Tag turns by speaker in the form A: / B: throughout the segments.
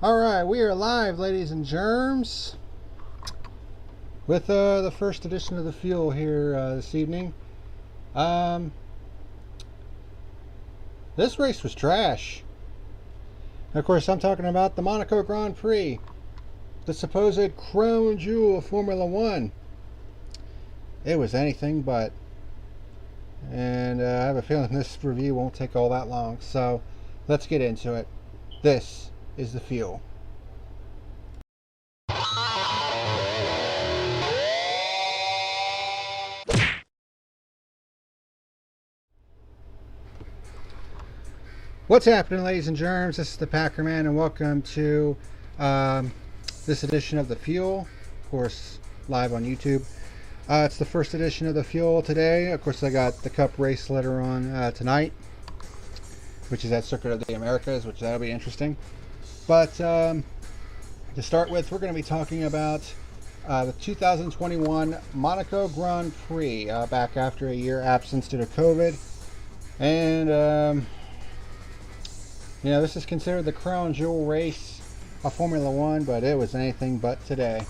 A: Alright, we are live, ladies and germs, with the first edition of the Fuel here this evening. This race was trash. And of course, I'm talking about the Monaco Grand Prix, the supposed crown jewel of Formula One. It was anything but. And I have a feeling this review won't take all that long, so let's get into it. This is the Fuel. What's happening, ladies and germs? This is the Packerman, and welcome to this edition of the Fuel, of course, live on YouTube. It's the first edition of the Fuel today. Of course, I got the Cup race later on tonight, which is at Circuit of the Americas, which that'll be interesting. But to start with, we're going to be talking about the 2021 Monaco Grand Prix, back after a year absence due to COVID. And you know, this is considered the crown jewel race of Formula One, but it was anything but today.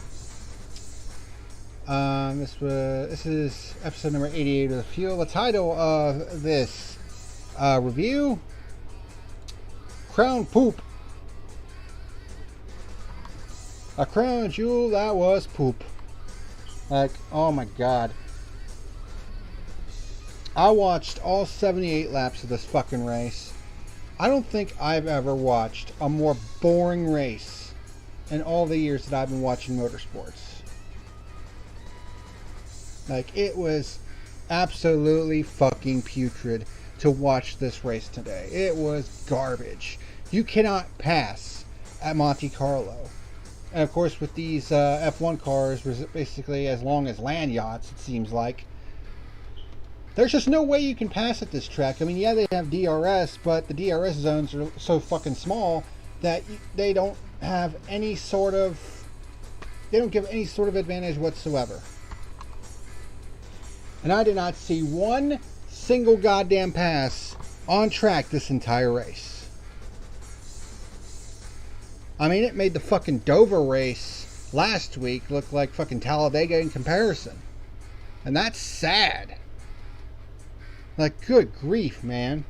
A: This is episode number 88 of the Fuel. The title of this review: Crown Poop. A crown jewel that was poop. Like, oh my god. I watched all 78 laps of this fucking race. I don't think I've ever watched a more boring race in all the years that I've been watching motorsports. Like, it was absolutely fucking putrid to watch this race today. It was garbage. You cannot pass at Monte Carlo. And of course, with these F1 cars, basically as long as land yachts, it seems like, there's just no way you can pass at this track. I mean, yeah, they have DRS, but the DRS zones are so fucking small that they don't have any sort of, they don't give any sort of advantage whatsoever. And I did not see one single goddamn pass on track this entire race. I mean, it made the fucking Dover race last week look like fucking Talladega in comparison. And that's sad. Like, good grief, man.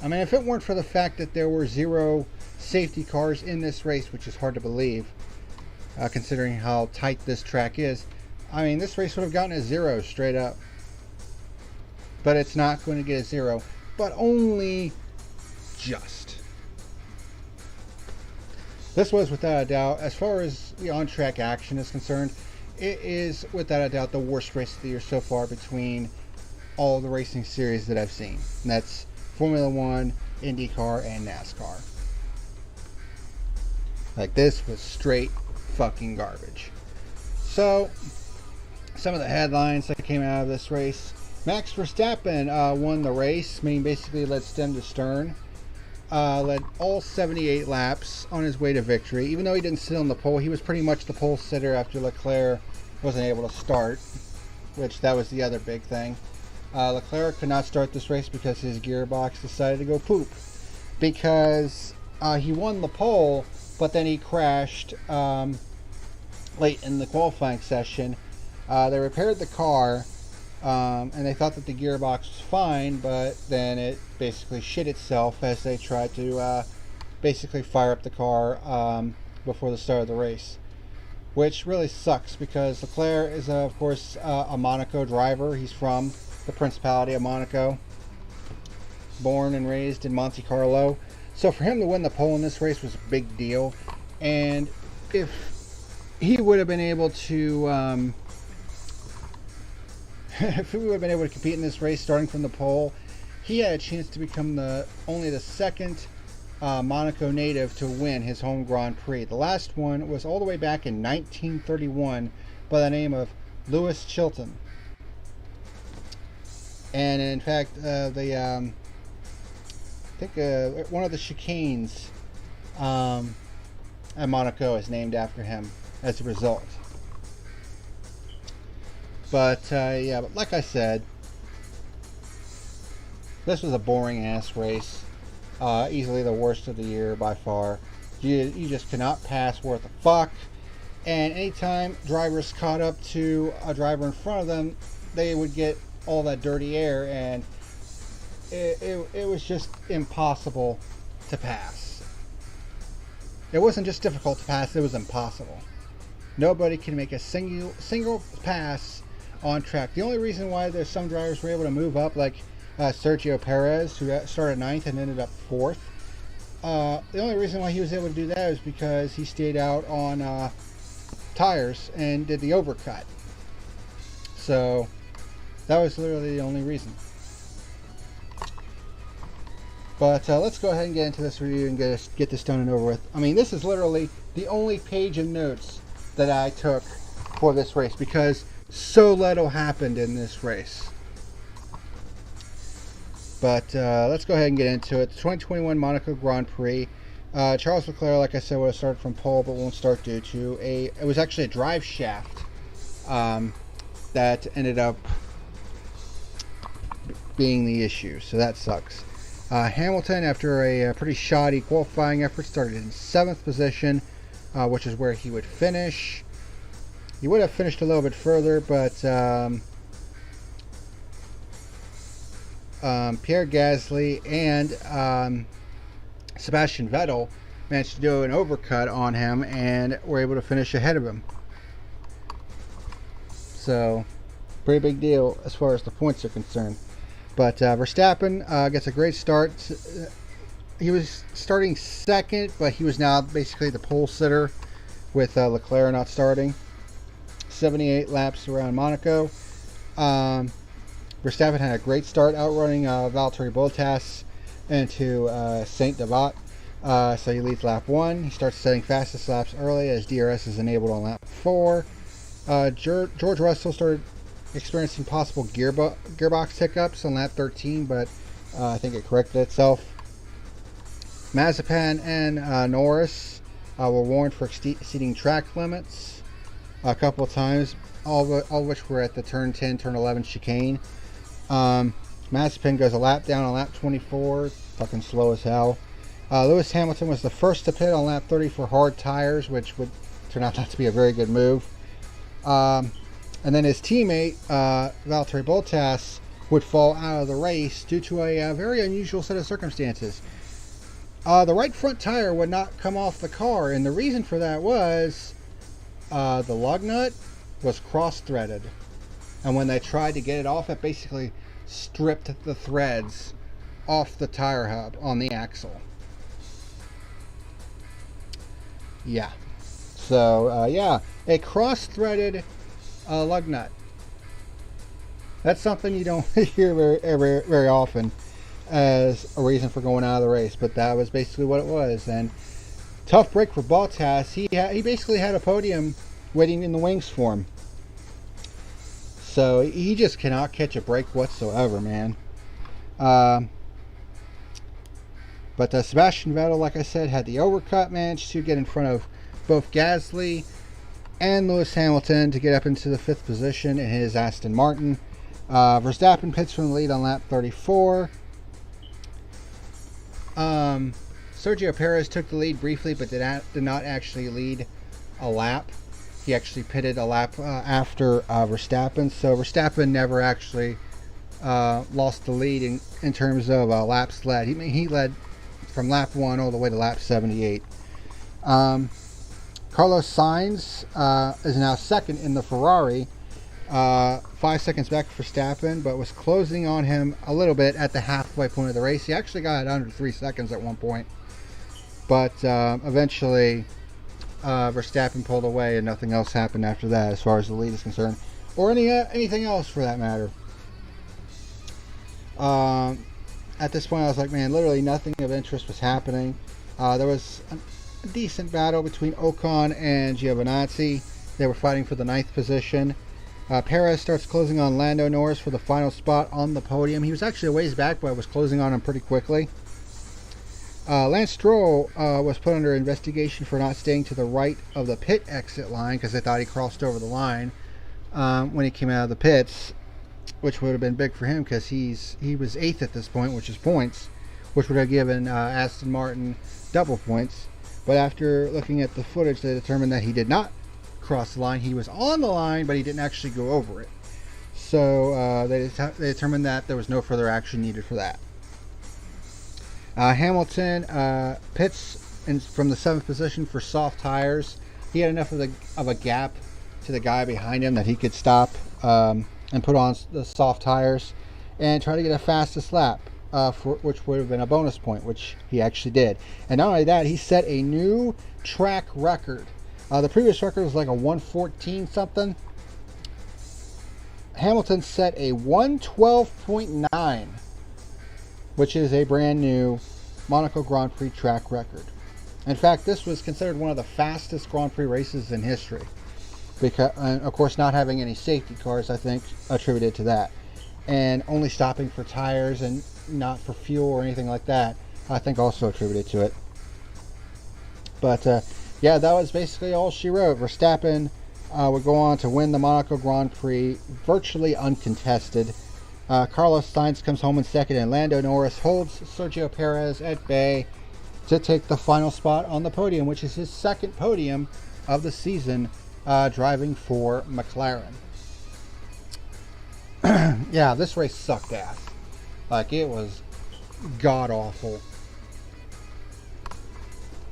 A: I mean, if it weren't for the fact that there were 0 safety cars in this race, which is hard to believe, considering how tight this track is, I mean, this race would have gotten a 0 straight up. But it's not going to get a 0, but only just. This was, without a doubt, as far as the on-track action is concerned, it is, without a doubt, the worst race of the year so far between all the racing series that I've seen. And that's Formula One, IndyCar, and NASCAR. Like, this was straight fucking garbage. So, some of the headlines that came out of this race: Max Verstappen won the race. I mean, basically led stem to stern. Led all 78 laps on his way to victory. Even though he didn't sit on the pole, he was pretty much the pole sitter after Leclerc wasn't able to start, which that was the other big thing. Leclerc could not start this race because his gearbox decided to go poop. Because he won the pole, but then he crashed late in the qualifying session. They repaired the car, and they thought that the gearbox was fine, but then it basically shit itself as they tried to basically fire up the car before the start of the race, which really sucks because Leclerc is of course a Monaco driver. He's from the Principality of Monaco, born and raised in Monte Carlo, so for him to win the pole in this race was a big deal. And if he would have been able to if he would have been able to compete in this race starting from the pole, he had a chance to become only the second Monaco native to win his home Grand Prix. The last one was all the way back in 1931 by the name of Lewis Chilton. And in fact, I think one of the chicanes at Monaco is named after him as a result. But yeah, but like I said, this was a boring ass race. Easily the worst of the year by far. You just cannot pass worth a fuck. And anytime drivers caught up to a driver in front of them, they would get all that dirty air, and it was just impossible to pass. It wasn't just difficult to pass, it was impossible. Nobody can make a single pass on track. The only reason why there's some drivers were able to move up, like Sergio Perez, who started 9th and ended up 4th. The only reason why he was able to do that is because he stayed out on tires and did the overcut. So that was literally the only reason. But let's go ahead and get into this review and get this done and over with. I mean, this is literally the only page of notes that I took for this race because so little happened in this race. But let's go ahead and get into it. The 2021 Monaco Grand Prix. Charles Leclerc, like I said, would have started from pole, but won't start due to it was actually a drive shaft that ended up being the issue. So that sucks. Hamilton, after a pretty shoddy qualifying effort, started in 7th position, which is where he would finish. He would have finished a little bit further, but Pierre Gasly and Sebastian Vettel managed to do an overcut on him and were able to finish ahead of him. So, pretty big deal as far as the points are concerned. But Verstappen gets a great start. He was starting 2nd, but he was now basically the pole sitter with Leclerc not starting. 78 laps around Monaco. Verstappen had a great start outrunning Valtteri Bottas into Saint Devat. So he leads lap 1. He starts setting fastest laps early as DRS is enabled on lap 4. George Russell started experiencing possible gearbox hiccups on lap 13, but I think it corrected itself. Mazepin and Norris were warned for exceeding track limits a couple of times, all of which were at the turn 10, turn 11 chicane. Mazepin goes a lap down on lap 24, fucking slow as hell. Lewis Hamilton was the first to pit on lap 30 for hard tires, which would turn out not to be a very good move. And then his teammate, Valtteri Bottas, would fall out of the race due to a very unusual set of circumstances. The right front tire would not come off the car, and the reason for that was the lug nut was cross-threaded. And when they tried to get it off, it basically stripped the threads off the tire hub on the axle. Yeah. So, yeah, a cross-threaded lug nut. That's something you don't hear very often as a reason for going out of the race, but that was basically what it was. And tough break for Bottas. He basically had a podium waiting in the wings for him. So he just cannot catch a break whatsoever, man. But Sebastian Vettel, like I said, had the overcut, managed to get in front of both Gasly and Lewis Hamilton to get up into the 5th position in his Aston Martin. Verstappen pits from the lead on lap 34. Sergio Perez took the lead briefly, but did not actually lead a lap. He actually pitted a lap after Verstappen, so Verstappen never actually lost the lead in terms of laps led. He led from lap 1 all the way to lap 78. Carlos Sainz is now 2nd in the Ferrari, 5 seconds back for Verstappen, but was closing on him a little bit at the halfway point of the race. He actually got it under 3 seconds at one point, but eventually Verstappen pulled away and nothing else happened after that as far as the lead is concerned, or anything else for that matter. At this point I was like, man, literally nothing of interest was happening. There was a decent battle between Ocon and Giovinazzi. They were fighting for the 9th position. Perez starts closing on Lando Norris for the final spot on the podium. He was actually a ways back, but was closing on him pretty quickly. Lance Stroll was put under investigation for not staying to the right of the pit exit line because they thought he crossed over the line when he came out of the pits, which would have been big for him because he was 8th at this point, which is points, which would have given Aston Martin double points. But after looking at the footage, they determined that he did not cross the line. He was on the line, but he didn't actually go over it. So they determined that there was no further action needed for that. Hamilton pits from the 7th position for soft tires. He had enough of a gap to the guy behind him that he could stop and put on the soft tires and try to get a fastest lap, which would have been a bonus point, which he actually did. And not only that, he set a new track record. The previous record was like a 114 something. Hamilton set a 112.9, which is a brand new Monaco Grand Prix track record. In fact, this was considered one of the fastest Grand Prix races in history. Because, of course, not having any safety cars, I think, attributed to that. And only stopping for tires and not for fuel or anything like that, I think also attributed to it. But, yeah, that was basically all she wrote. Verstappen would go on to win the Monaco Grand Prix virtually uncontested. Carlos Sainz comes home in second, and Lando Norris holds Sergio Perez at bay to take the final spot on the podium, which is his second podium of the season, driving for McLaren. Yeah, this race sucked ass. Like, it was god-awful.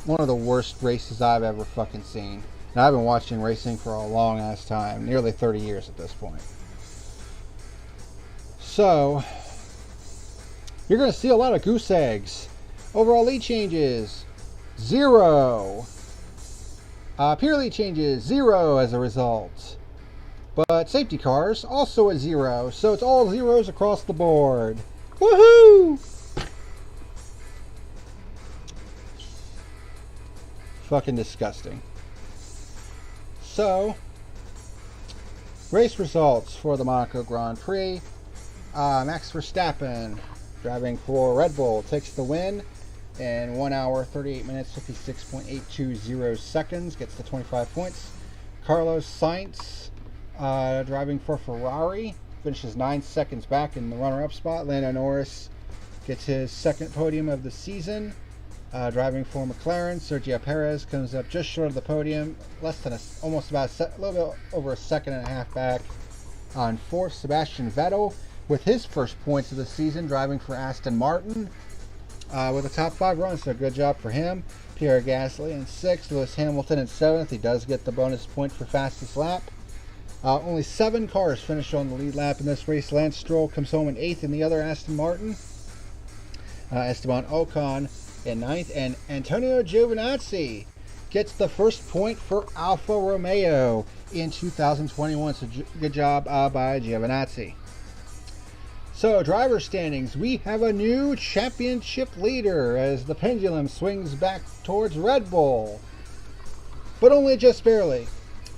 A: One of the worst races I've ever fucking seen. And I've been watching racing for a long-ass time. Nearly 30 years at this point. So, you're going to see a lot of goose eggs. Overall lead changes, 0. Pure lead changes, 0 as a result. But safety cars, also a 0. So it's all zeros across the board. Woohoo! Fucking disgusting. So, race results for the Monaco Grand Prix. Max Verstappen, driving for Red Bull, takes the win in 1 hour, 38 minutes, 56.820 seconds, gets the 25 points. Carlos Sainz, driving for Ferrari, finishes 9 seconds back in the runner-up spot. Lando Norris gets his second podium of the season, driving for McLaren. Sergio Perez comes up just short of the podium, less than a little bit over a second and a half back on fourth. Sebastian Vettel with his first points of the season, driving for Aston Martin, with a top 5 run, so good job for him. Pierre Gasly in 6th, Lewis Hamilton in 7th. He does get the bonus point for fastest lap. Only 7 cars finished on the lead lap in this race. Lance Stroll comes home in 8th in the other Aston Martin. Esteban Ocon in 9th, and Antonio Giovinazzi gets the first point for Alfa Romeo in 2021. So good job by Giovinazzi. So, driver standings, we have a new championship leader as the pendulum swings back towards Red Bull, but only just barely.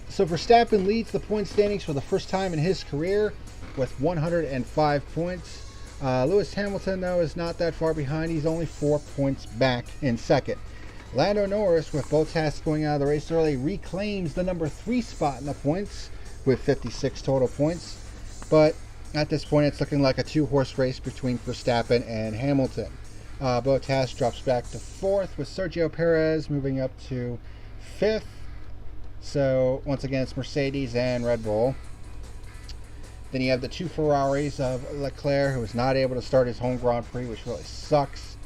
A: So Verstappen leads the point standings for the first time in his career with 105 points. Lewis Hamilton, though, is not that far behind. He's only 4 points back in second. Lando Norris, with both tasks going out of the race early, reclaims the number 3 spot in the points with 56 total points, but at this point, it's looking like a 2-horse race between Verstappen and Hamilton. Bottas drops back to 4th, with Sergio Perez moving up to 5th. So, once again, it's Mercedes and Red Bull. Then you have the 2 Ferraris of Leclerc, who was not able to start his home Grand Prix, which really sucks,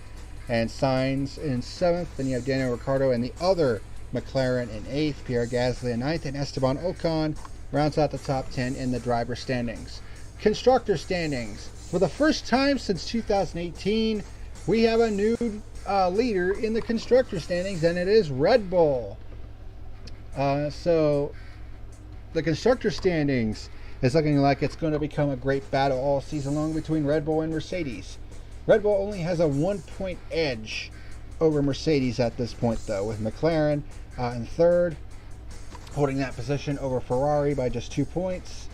A: and Sainz in 7th. Then you have Daniel Ricciardo and the other McLaren in 8th, Pierre Gasly in 9th, and Esteban Ocon rounds out the top 10 in the driver standings. Constructor standings. For the first time since 2018, we have a new leader in the constructor standings, and it is Red Bull. So the constructor standings is looking like it's going to become a great battle all season long between Red Bull and Mercedes. Red Bull only has a 1-point edge over Mercedes at this point, though, with McLaren in 3rd, holding that position over Ferrari by just 2 points.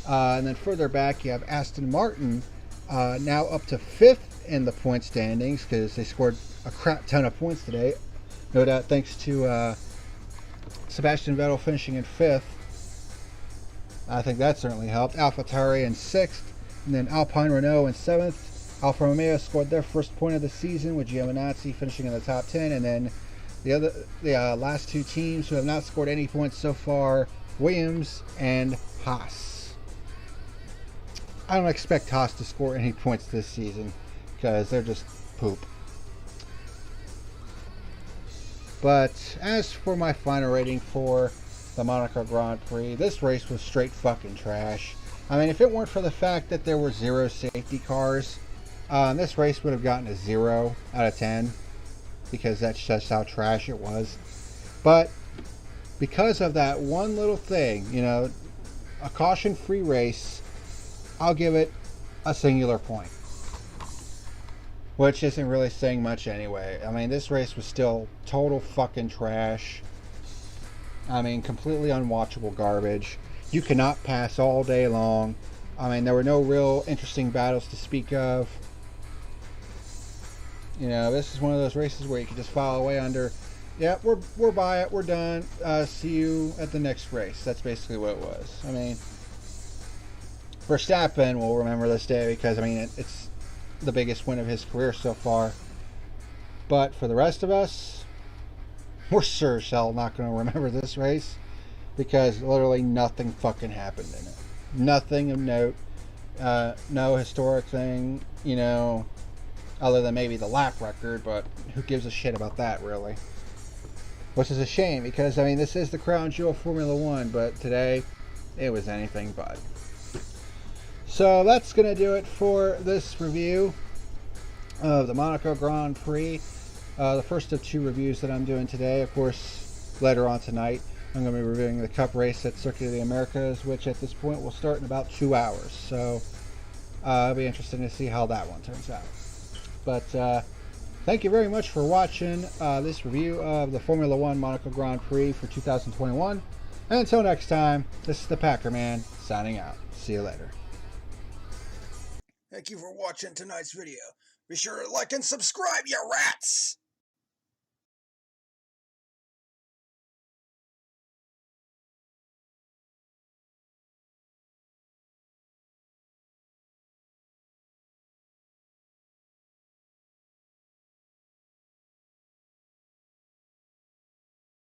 A: And then further back, you have Aston Martin now up to 5th in the point standings because they scored a crap ton of points today. No doubt thanks to Sebastian Vettel finishing in 5th. I think that certainly helped. AlphaTauri in 6th, and then Alpine Renault in 7th. Alfa Romeo scored their first point of the season with Giovinazzi finishing in the top 10, and then the last two teams who have not scored any points so far, Williams and Haas. I don't expect Haas to score any points this season because they're just poop. But as for my final rating for the Monaco Grand Prix, this race was straight fucking trash. I mean, if it weren't for the fact that there were 0 safety cars, this race would have gotten a 0 out of 10 because that's just how trash it was. But because of that one little thing, you know, a caution-free race, I'll give it a singular point, which isn't really saying much anyway. I mean, this race was still total fucking trash. I mean, completely unwatchable garbage. You cannot pass all day long. I mean, there were no real interesting battles to speak of. You know, this is one of those races where you can just file away under, yeah, we're by it, we're done. See you at the next race. That's basically what it was. I mean, Verstappen will remember this day because, I mean, it's the biggest win of his career so far. But for the rest of us, we're sure shall not going to remember this race because literally nothing fucking happened in it. Nothing of note. No historic thing, you know, other than maybe the lap record, but who gives a shit about that, really? Which is a shame because, I mean, this is the crown jewel of Formula One, but today it was anything but. So that's going to do it for this review of the Monaco Grand Prix. The first of 2 reviews that I'm doing today. Of course, later on tonight, I'm going to be reviewing the Cup race at Circuit of the Americas, which at this point will start in about 2 hours. So it'll be interesting to see how that one turns out. But thank you very much for watching this review of the Formula One Monaco Grand Prix for 2021. And until next time, this is the Packer Man signing out. See you later.
B: Thank you for watching tonight's video. Be sure to like and subscribe, you rats!